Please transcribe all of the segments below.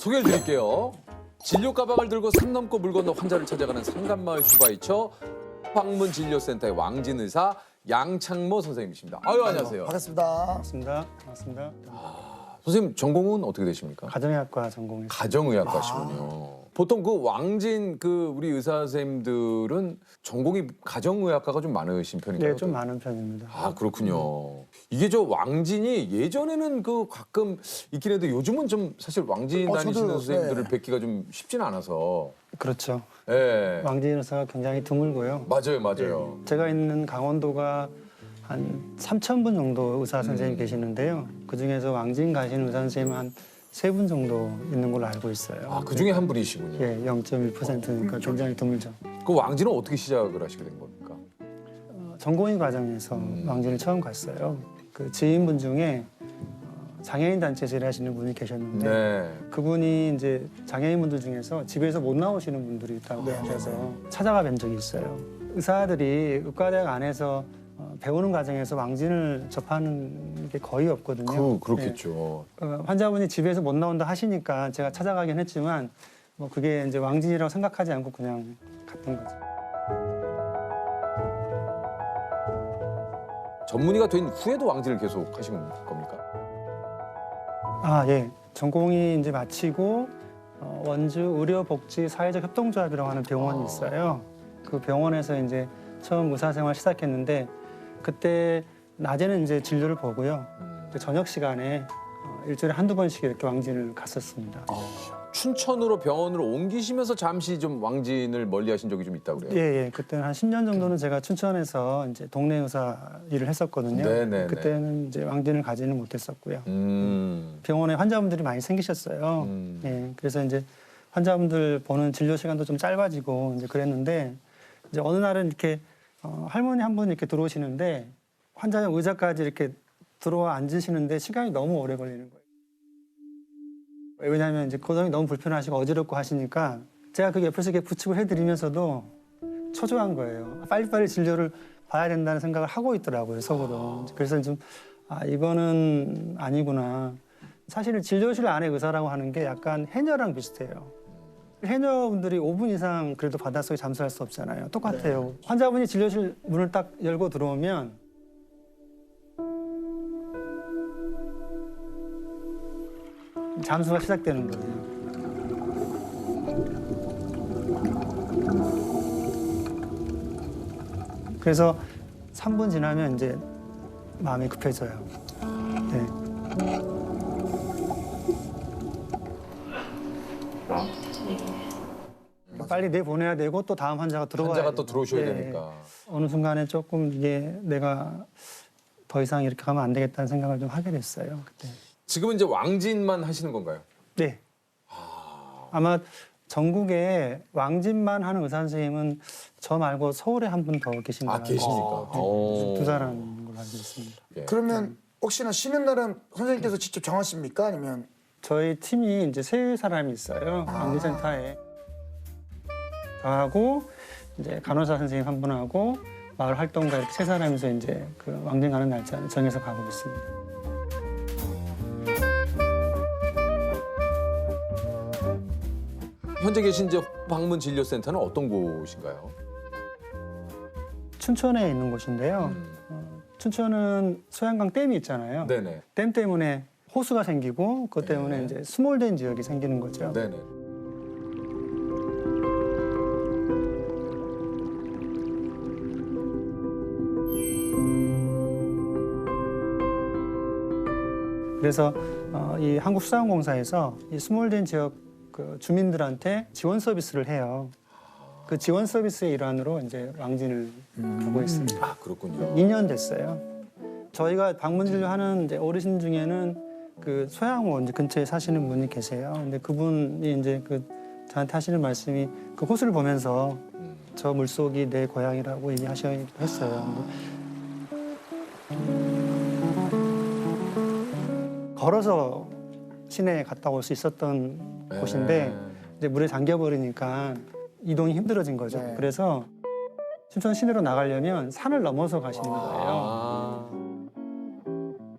소개를 드릴게요. 진료 가방을 들고 산 넘고 물 건너 환자를 찾아가는 상간마을 슈바이처 방문진료센터의 왕진 의사 양창모 선생님이십니다. 아유, 안녕하세요. 반갑습니다. 반갑습니다. 반갑습니다. 선생님 전공은 어떻게 되십니까? 가정의학과 전공했습니다. 가정의학과시군요. 보통 그 왕진 우리 의사 선생님들은 전공이 가정의학과가 좀 많으신 편인가요? 네, 좀 많은 편입니다. 아, 그렇군요. 이게 저 왕진이 예전에는 가끔 있긴 해도 요즘은 좀 사실 왕진 다니시는 저도, 선생님들을 네. 뵙기가 좀 쉽지는 않아서. 그렇죠. 예. 왕진 의사가 굉장히 드물고요. 맞아요. 제가 있는 강원도가 한 3,000분 정도 의사 선생님이 계시는데요. 그중에서 왕진 가시는 의사 선생님은 한 3분 정도 있는 걸로 알고 있어요. 아, 그 중에 한 분이시군요. 예, 0.1%니까 굉장히 드물죠. 그 왕진은 어떻게 시작을 하시게 된 겁니까? 전공의 과정에서 왕진을 처음 갔어요. 그 지인분 중에 장애인 단체에서 일하시는 분이 계셨는데 네. 그분이 이제 장애인분들 중에서 집에서 못 나오시는 분들이 있다고 하셔서 찾아가 뵌 적이 있어요. 의사들이 의과대학 안에서 배우는 과정에서 왕진을 접하는 게 거의 없거든요. 그렇겠죠. 환자분이 집에서 못 나온다 하시니까 제가 찾아가긴 했지만 뭐 그게 이제 왕진이라고 생각하지 않고 그냥 갔던 거죠. 전문의가 된 후에도 왕진을 계속 하신 겁니까? 아, 예. 전공이 이제 마치고 원주 의료복지사회적 협동조합이라고 하는 병원이 있어요. 그 병원에서 이제 처음 의사생활 시작했는데 그때 낮에는 이제 진료를 보고요. 그 저녁 시간에 일주일에 한두 번씩 이렇게 왕진을 갔었습니다. 춘천으로 병원으로 옮기시면서 잠시 좀 왕진을 멀리하신 적이 좀 있다고 그래요. 예. 그때는 한 10년 정도는 제가 춘천에서 이제 동네 의사 일을 했었거든요. 네네네. 그때는 이제 왕진을 가지는 못했었고요. 병원에 환자분들이 많이 생기셨어요. 예. 그래서 이제 환자분들 보는 진료 시간도 좀 짧아지고 이제 그랬는데 이제 어느 날은 이렇게 할머니 한 분 이렇게 들어오시는데 환자용 의자까지 이렇게 들어와 앉으시는데 시간이 너무 오래 걸리는 거예요. 왜냐하면 이제 고동이 너무 불편하시고 어지럽고 하시니까 제가 그 옆에서 이렇게 부축을 해드리면서도 초조한 거예요. 빨리빨리 진료를 봐야 된다는 생각을 하고 있더라고요, 속으로. 그래서 좀 이거는 아니구나. 사실 진료실 안에 의사라고 하는 게 약간 해녀랑 비슷해요. 해녀분들이 5분 이상 그래도 바닷속에 잠수할 수 없잖아요. 똑같아요. 환자분이 진료실 문을 딱 열고 들어오면 잠수가 시작되는 거예요. 그래서 3분 지나면 이제 마음이 급해져요. 네. 빨리 내보내야 되고 또 다음 환자가 들어와야 환자가 또 되고. 들어오셔야 네. 되니까. 어느 순간에 조금 이게 내가 더 이상 이렇게 가면 안 되겠다는 생각을 좀 하게 됐어요. 그때. 지금은 이제 왕진만 하시는 건가요? 네. 아마 전국에 왕진만 하는 의사 선생님은 저 말고 서울에 한 분 더 계신 거예요. 계십니까? 두 사람인 걸로 알고 있습니다. 예. 그러면 혹시나 쉬는 날은 선생님께서 직접 정하십니까? 아니면 저희 팀이 이제 세 사람이 있어요. 왕진센터에. 저하고 이제 간호사 선생님 한 분하고 마을 활동가 이렇게 세 사람이서 이제 그 왕진 가는 날짜 정해서 가고 있습니다. 현재 계신 이제 방문진료센터는 어떤 곳인가요? 춘천에 있는 곳인데요. 춘천은 소양강 댐이 있잖아요. 네네. 댐 때문에 호수가 생기고 그것 때문에 네. 이제 스몰된 지역이 생기는 거죠. 네네. 그래서 이 한국수자원공사에서 이 스몰된 지역 그 주민들한테 지원 서비스를 해요. 그 지원 서비스의 일환으로 이제 왕진을 가고 있습니다. 아, 그렇군요. 2년 됐어요. 저희가 방문 진료하는 이제 어르신 중에는 그 소양호 이제 근처에 사시는 분이 계세요. 근데 그분이 이제 그 저한테 하시는 말씀이 그 호수를 보면서 저 물속이 내 고향이라고 얘기하시기도 했어요. 걸어서 시내에 갔다 올 수 있었던 곳인데 이제 물에 잠겨 버리니까 이동이 힘들어진 거죠. 네. 그래서 춘천 시내로 나가려면 산을 넘어서 가시는 거예요. 아.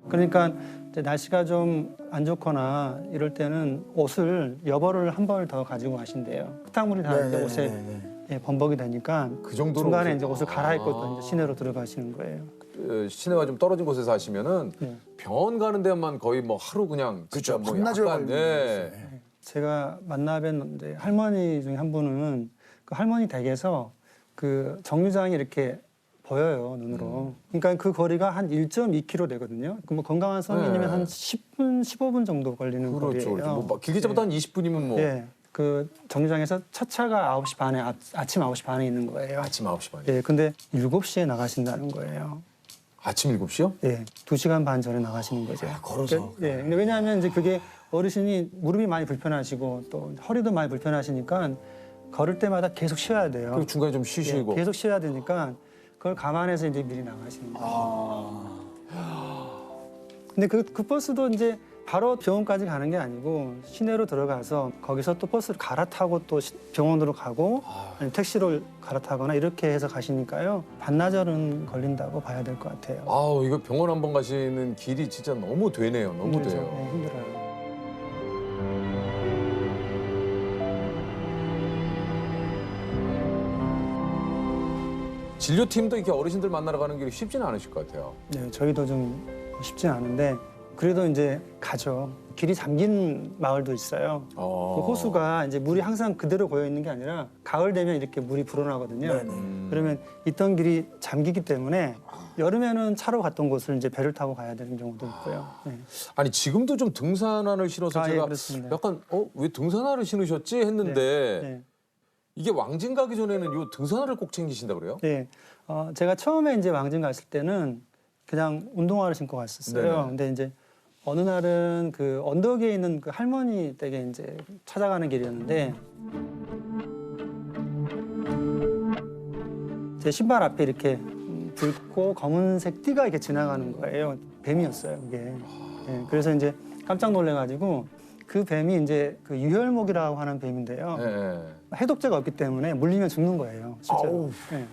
그러니까 이제 날씨가 좀 안 좋거나 이럴 때는 옷을 여벌을 한 벌 더 가지고 가신대요. 흙탕물이 닿을 때 옷에 예, 범벅이 되니까 그 정도로 중간에 옷을- 이제 옷을 갈아입고 또 이제 시내로 들어가시는 거예요. 시내와 좀 떨어진 곳에서 하시면은 네. 병원 가는 데만 거의 뭐 하루 그냥 진짜 그쵸, 뭐 반나절 약간, 걸리는 네. 제가 만나뵌 이제 할머니 중에 한 분은 그 할머니 댁에서 그 정류장이 이렇게 보여요 눈으로. 그러니까 그 거리가 한 1.2km 되거든요. 그 뭐 건강한 성인이면 네. 한 10분, 15분 정도 걸리는 그렇죠. 거리예요. 뭐 길게 잡아도 한 20분이면 뭐 예. 그 정류장에서 첫 차가 9시 반에 아침 9시 반에 있는 거예요. 아침 9시 반에. 예. 근데 7시에 나가신다는 거예요. 아침 7시요? 예. 2시간 반 전에 나가시는 거죠. 걸어서. 예. 근데 왜냐하면 이제 그게 어르신이 무릎이 많이 불편하시고 또 허리도 많이 불편하시니까 걸을 때마다 계속 쉬어야 돼요. 그 중간에 좀 예, 쉬시고. 계속 쉬어야 되니까 그걸 감안해서 이제 미리 나가시는 거예요. 근데 그 버스도 이제 바로 병원까지 가는 게 아니고 시내로 들어가서 거기서 또 버스를 갈아타고 또 병원으로 가고 아니면 택시를 갈아타거나 이렇게 해서 가시니까요. 반나절은 걸린다고 봐야 될 것 같아요. 아우 이거 병원 한 번 가시는 길이 진짜 너무 되네요. 너무 힘들죠. 돼요. 네, 힘들어요. 진료팀도 이렇게 어르신들 만나러 가는 길이 쉽지는 않으실 것 같아요. 네, 저희도 좀 쉽지 않은데 그래도 이제 가죠. 길이 잠긴 마을도 있어요. 그 호수가 이제 물이 항상 그대로 고여 있는 게 아니라 가을 되면 이렇게 물이 불어나거든요. 그러면 있던 길이 잠기기 때문에 여름에는 차로 갔던 곳을 이제 배를 타고 가야 되는 경우도 있고요. 네. 아니 지금도 좀 등산화를 신어서 아, 예, 제가 그렇습니다. 약간 왜 등산화를 신으셨지 했는데 네. 이게 왕진 가기 전에는 요 등산화를 꼭 챙기신다 그래요? 네. 제가 처음에 이제 왕진 갔을 때는 그냥 운동화를 신고 갔었어요. 네네. 근데 이제 어느 날은 그 언덕에 있는 그 할머니 댁에 이제 찾아가는 길이었는데 제 신발 앞에 이렇게 붉고 검은색 띠가 이렇게 지나가는 거예요. 뱀이었어요, 그게. 예, 그래서 이제 깜짝 놀래가지고 그 뱀이 이제 그 유혈목이라고 하는 뱀인데요. 네. 해독제가 없기 때문에 물리면 죽는 거예요, 실제로. 예.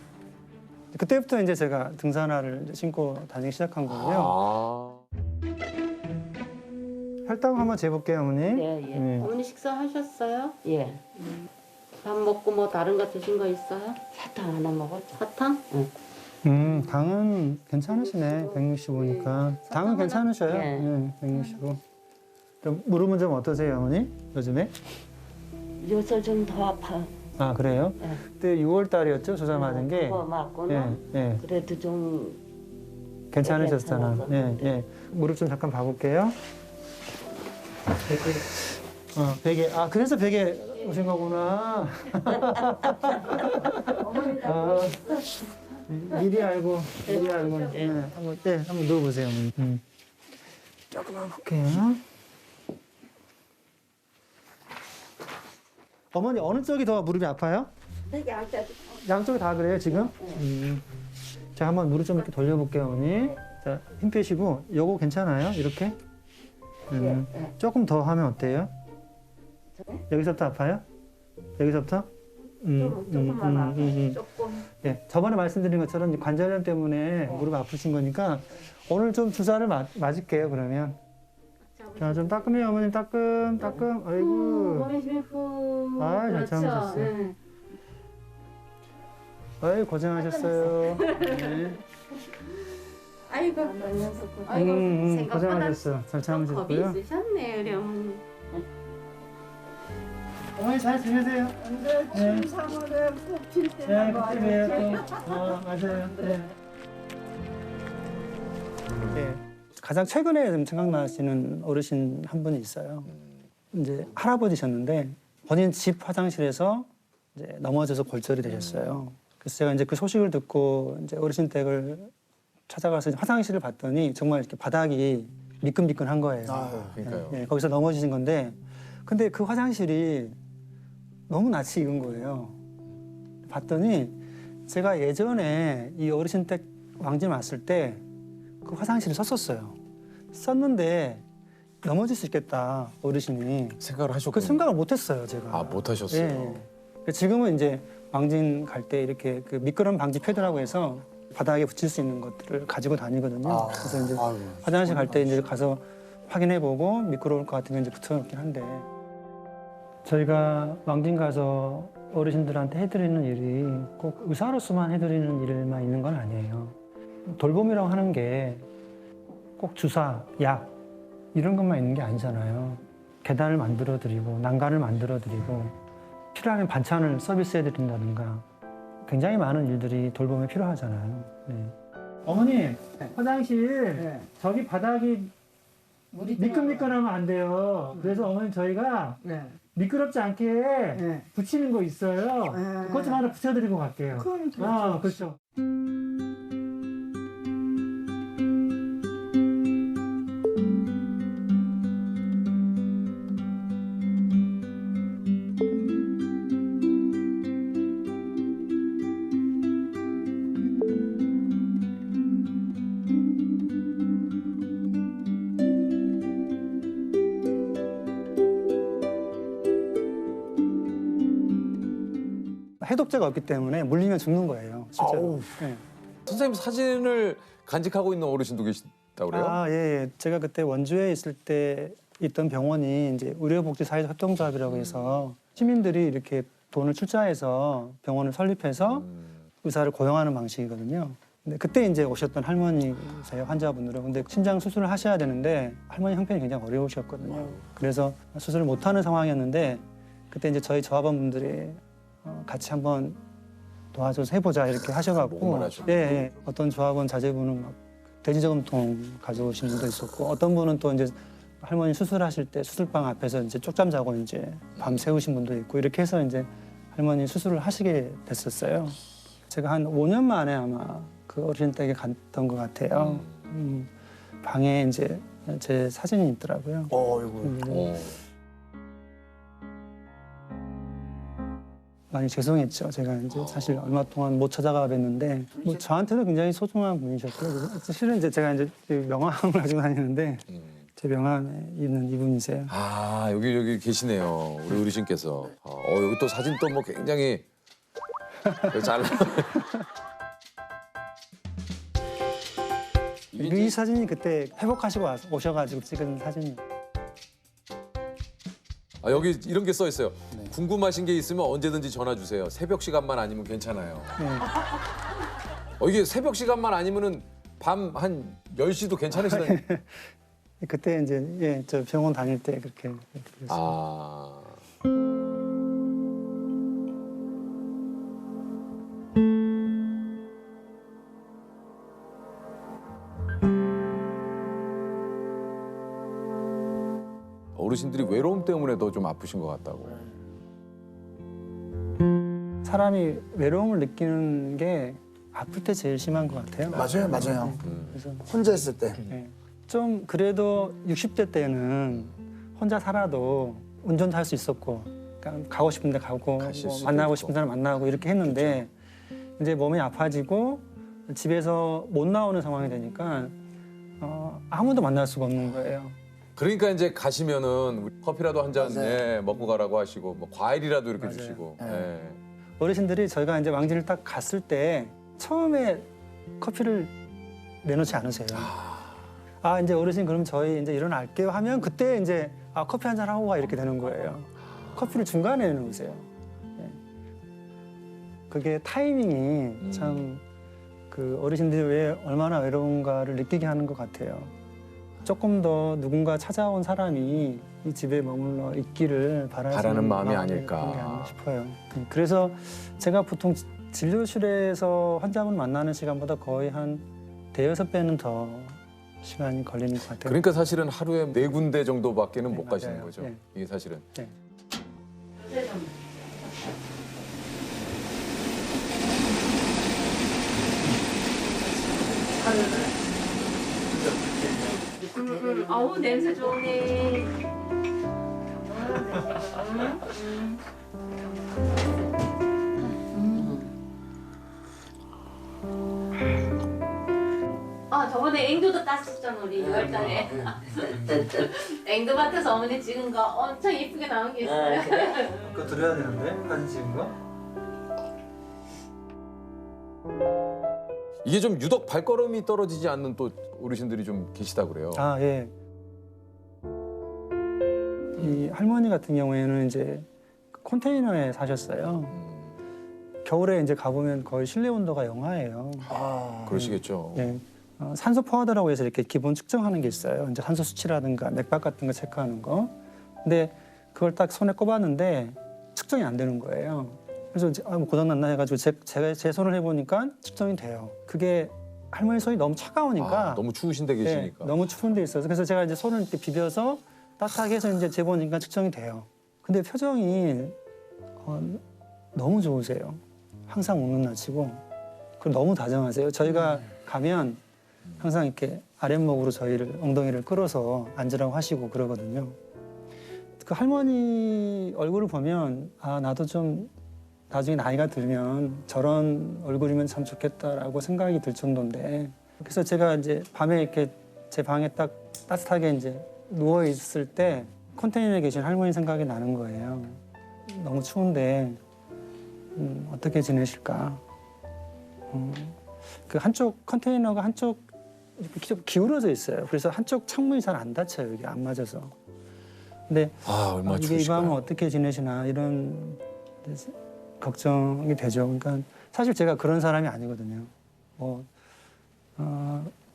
그때부터 이제 제가 등산화를 이제 신고 다니기 시작한 거고요. 아. 혈당 한번 재볼게요, 어머니. 예, 예. 어머니 식사하셨어요? 예. 밥 먹고 뭐 다른 거 드신 거 있어요? 사탕 하나 먹었죠. 사탕? 응. 당은 괜찮으시네, 165니까. 당은 괜찮으셔요. 예. 예, 165. 좀 무릎은 좀 어떠세요, 어머니? 요즘에? 요새 좀 더 아파. 아, 그래요? 예. 그때 6월 달이었죠, 주사 맞은 게. 그거 맞고는 예, 예. 그래도 좀 괜찮으셨잖아. 예, 괜찮았었는데. 예. 무릎 좀 잠깐 봐볼게요. 베개. 아, 그래서 베개 오신 거구나. 아, 미리 알고. 네, 한번 누워보세요. 조금만 볼게요. 어머니, 어느 쪽이 더 무릎이 아파요? 양쪽이 다 그래요, 지금? 자, 한번 무릎 좀 이렇게 돌려볼게요, 어머니. 자, 힘 빼시고, 요거 괜찮아요? 이렇게? 조금 더 하면 어때요? 여기서부터 아파요? 여기서부터? 조금만 아파. 조금. 예, 저번에 말씀드린 것처럼 관절염 때문에 무릎 아프신 거니까 오늘 좀 주사를 맞을게요, 그러면. 자, 좀 따끔해요, 어머님. 따끔. 아이고. 아, 잘 그렇죠. 참으셨어요. 예. 아이, 고생하셨어요. 네. 아이고. 생각보다 고생하셨어요. 잘 겁이 참으셨고요. 있으셨네, 우리 어머니. 어머니 잘 지내세요? 네. 네, 그때 봬요 또. 맞아요. 네. 네. 가장 최근에 좀 생각나시는 어르신 한 분이 있어요. 이제 할아버지셨는데 본인 집 화장실에서 이제 넘어져서 골절이 되셨어요. 그래서 제가 이제 그 소식을 듣고 이제 어르신 댁을 찾아가서 화장실을 봤더니 정말 이렇게 바닥이 미끈미끈한 거예요. 그러니까요. 네, 거기서 넘어지신 건데, 근데 그 화장실이 너무 낯이 익은 거예요. 봤더니 제가 예전에 이 어르신 댁 왕진 왔을 때 그 화장실을 썼었어요. 썼는데 넘어질 수 있겠다, 어르신이. 생각을 하셨고. 그 생각을 못했어요, 제가. 아, 못 하셨어요. 예. 지금은 이제 왕진 갈 때 이렇게 그 미끄럼 방지 패드라고 해서 바닥에 붙일 수 있는 것들을 가지고 다니거든요. 그래서 이제 화장실 갈 때 이제 가서 확인해보고 미끄러울 것 같으면 이제 붙여놓긴 한데 저희가 왕진 가서 어르신들한테 해드리는 일이 꼭 의사로서만 해드리는 일만 있는 건 아니에요. 돌봄이라고 하는 게 꼭 주사, 약 이런 것만 있는 게 아니잖아요. 계단을 만들어드리고 난간을 만들어드리고 필요하면 반찬을 서비스해드린다든가 굉장히 많은 일들이 돌봄에 필요하잖아요. 네. 어머니, 화장실 저기 바닥이 미끈미끈하면 안 돼요. 그래서 어머니 저희가 미끄럽지 않게 붙이는 거 있어요. 그것 좀 하나 붙여드리고 갈게요. 그렇죠. 해독제가 없기 때문에 물리면 죽는 거예요. 실제로. 아우. 네. 선생님 사진을 간직하고 있는 어르신도 계시다고 그래요? 아, 예, 예. 제가 그때 원주에 있을 때 있던 병원이 이제 의료복지사회협동조합이라고 해서 시민들이 이렇게 돈을 출자해서 병원을 설립해서 의사를 고용하는 방식이거든요. 근데 그때 이제 오셨던 할머니세요, 환자분들은. 근데 심장 수술을 하셔야 되는데 할머니 형편이 굉장히 어려우셨거든요. 그래서 수술을 못하는 상황이었는데 그때 이제 저희 조합원분들이 같이 한번 도와줘서 해보자 이렇게 하셔갖고 뭔가 하셨구나. 예, 예. 어떤 조합원 자제분은 막 돼지저금통 가져오신 분도 있었고 어떤 분은 또 이제 할머니 수술하실 때 수술방 앞에서 이제 쪽잠 자고 이제 밤 새우신 분도 있고 이렇게 해서 이제 할머니 수술을 하시게 됐었어요. 제가 한 5년 만에 아마 그 어르신 댁에 갔던 것 같아요. 방에 이제 제 사진이 있더라고요. 어이구. 많이 죄송했죠. 제가 이제 사실 얼마 동안 못 찾아가 뵀는데 뭐 저한테도 굉장히 소중한 분이셨고요. 실은 이제 제가 이제 명함을 가지고 다니는데 제 명함에 있는 이분이세요. 아 여기 계시네요. 우리 어르신께서. 여기 또 사진 또 뭐 굉장히 잘. 이 사진이 그때 회복하시고 오셔가지고 찍은 사진이에요. 여기 이런 게 써 있어요. 궁금하신 게 있으면 언제든지 전화 주세요. 새벽 시간만 아니면 괜찮아요. 네. 이게 새벽 시간만 아니면은 밤 한 10시도 괜찮으시다니. 그때 이제 예, 저 병원 다닐 때 그렇게 그랬어요. 아. 어르신들이 외로움 때문에 더 좀 아프신 것 같다고. 사람이 외로움을 느끼는 게 아플 때 제일 심한 것 같아요. 맞아요, 맞아요. 그래서 혼자 있을 때. 예. 좀 그래도 60대 때는 혼자 살아도 운전도 할 수 있었고 그러니까 가고 싶은 데 가고 가실 뭐 수도 만나고 있고. 싶은 사람 만나고 이렇게 했는데 이제 몸이 아파지고 집에서 못 나오는 상황이 되니까 아무도 만날 수가 없는 거예요. 그러니까 이제 가시면은 커피라도 한 잔 맞아요. 먹고 가라고 하시고 뭐 과일이라도 이렇게 맞아요. 주시고. 네. 예. 어르신들이 저희가 이제 왕진을 딱 갔을 때 처음에 커피를 내놓지 않으세요. 아 이제 어르신 그럼 저희 이제 일어날게요 하면 그때 이제 커피 한 잔 하고 가 이렇게 되는 거예요. 커피를 중간에 내놓으세요. 예. 그게 타이밍이 참 그 어르신들이 왜 얼마나 외로운가를 느끼게 하는 것 같아요. 조금 더 누군가 찾아온 사람이 이 집에 머물러 있기를 바라는 마음이 아닐까. 그런 게 아닌가 싶어요. 그래서 제가 보통 진료실에서 환자분 만나는 시간보다 거의 한 대여섯 배는 더 시간이 걸리는 것 같아요. 그러니까 사실은 하루에 4군데 정도밖에는 네, 못 가시는 맞아요. 거죠. 네. 이게 사실은. 네. 아우 냄새 좋네. 저번에 앵두도 땄었잖아 우리 6월달에. 앵두밭에서 어머니 찍은 거 엄청 예쁘게 나온 게 있어요. 그거 드려야 되는데 사진 찍은 거? 이게 좀 유독 발걸음이 떨어지지 않는 또 어르신들이 좀 계시다 그래요. 아 예. 이 할머니 같은 경우에는 이제 컨테이너에 사셨어요. 겨울에 이제 가보면 거의 실내 온도가 영하예요. 그러시겠죠. 예. 산소 포화도라고 해서 이렇게 기본 측정하는 게 있어요. 이제 산소 수치라든가 맥박 같은 거 체크하는 거. 근데 그걸 딱 손에 꼽았는데 측정이 안 되는 거예요. 그래서 이제 뭐 고장났나 해가지고 제가 제 손을 해보니까 측정이 돼요. 그게 할머니 손이 너무 차가우니까 너무 추우신 데 계시니까. 네, 너무 추운 데 있어서 그래서 제가 이제 손을 이렇게 비벼서 따뜻하게 해서 이제 재보니까 측정이 돼요. 근데 표정이 너무 좋으세요. 항상 웃는 날치고 그리고 너무 다정하세요. 저희가 가면 항상 이렇게 아랫목으로 저희를 엉덩이를 끌어서 앉으라고 하시고 그러거든요. 그 할머니 얼굴을 보면 아 나도 좀 나중에 나이가 들면 저런 얼굴이면 참 좋겠다라고 생각이 들 정도인데 그래서 제가 이제 밤에 이렇게 제 방에 딱 따뜻하게 이제 누워 있을 때 컨테이너에 계신 할머니 생각이 나는 거예요. 너무 추운데 어떻게 지내실까? 그 한쪽 컨테이너가 한쪽 이렇게 기울어져 있어요. 그래서 한쪽 창문이 잘 안 닫혀요. 이게 안 맞아서. 근데 얼마나 이게 이 추우실까요? 밤은 어떻게 지내시나 이런 걱정이 되죠. 그러니까 사실 제가 그런 사람이 아니거든요.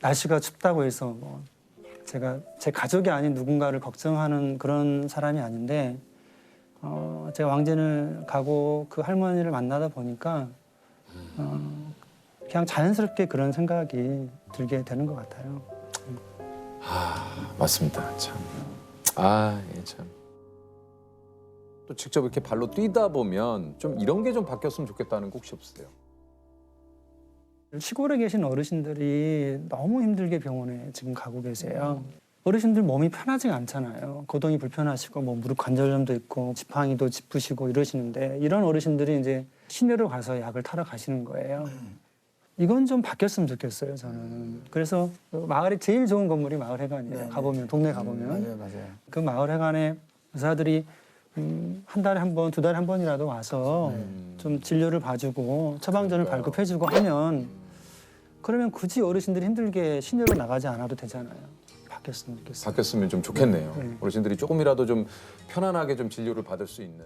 날씨가 춥다고 해서 제가 제 가족이 아닌 누군가를 걱정하는 그런 사람이 아닌데 제가 왕진을 가고 그 할머니를 만나다 보니까 그냥 자연스럽게 그런 생각이 들게 되는 것 같아요. 맞습니다. 참. 예, 참. 또 직접 이렇게 발로 뛰다 보면 좀 이런 게 좀 바뀌었으면 좋겠다는 거 혹시 없으세요? 시골에 계신 어르신들이 너무 힘들게 병원에 지금 가고 계세요. 어르신들 몸이 편하지가 않잖아요. 거동이 불편하시고 뭐 무릎 관절염도 있고 지팡이도 짚으시고 이러시는데 이런 어르신들이 이제 시내로 가서 약을 타러 가시는 거예요. 이건 좀 바뀌었으면 좋겠어요, 저는. 그래서 마을에 제일 좋은 건물이 마을회관이에요. 가보면 동네 가보면 맞아요. 그 마을회관에 의사들이 한 달에 한 번, 두 달에 한 번이라도 와서 좀 진료를 봐주고 처방전을 그러니까요. 발급해주고 하면 그러면 굳이 어르신들이 힘들게 시내로 나가지 않아도 되잖아요. 바뀌었으면 좋겠어요. 바뀌었으면 좀 좋겠네요. 네. 어르신들이 조금이라도 좀 편안하게 좀 진료를 받을 수 있는.